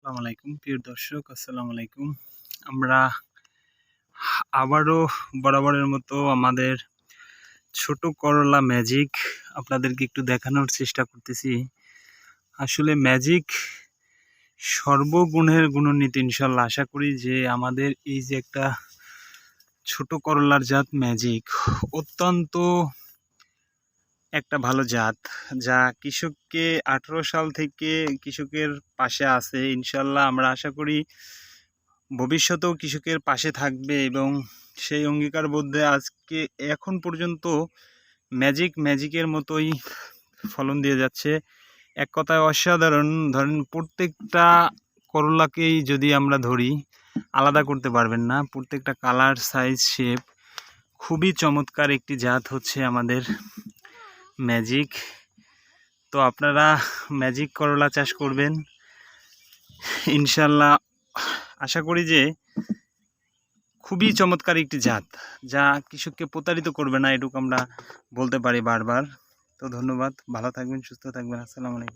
আসসালামু আলাইকুম প্রিয় দর্শক, আসসালামু আলাইকুম। আমরা আবারও বরাবরের মতো আমাদের ছোট করলা ম্যাজিক আপনাদেরকে একটু দেখানোর চেষ্টা করতেছি। আসলে ম্যাজিক সর্বগুণের গুণান্বিত, ইনশাল্লাহ। আশা করি যে আমাদের এই যে একটা ছোট করলার জাত ম্যাজিক অত্যন্ত একটা ভালো জাত, যা কৃষককে 18 সাল থেকে কৃষকের পাশে আছে। ইনশাল্লাহ আমরা আশা করি ভবিষ্যতেও কৃষকের পাশে থাকবে এবং সেই অঙ্গীকারবদ্ধে আজকে এখন পর্যন্ত ম্যাজিকের মতোই ফলন দিয়ে যাচ্ছে। এক কথায় অসাধারণ। ধরেন প্রত্যেকটা করলাকেই যদি আমরা ধরি আলাদা করতে পারবেন না, প্রত্যেকটা কালার, সাইজ, শেপ খুবই চমৎকার একটি জাত হচ্ছে আমাদের ম্যাজিক। তো আপনারা ম্যাজিক করলা চাষ করবেন ইনশাল্লাহ। আশা করি যে খুবই চমৎকার একটি জাত, যা কৃষককে প্রতারিত করবে না, এটুকু আমরা বলতে পারি বারবার। তো ধন্যবাদ, ভালো থাকবেন, সুস্থ থাকবেন। আসসালামু আলাইকুম।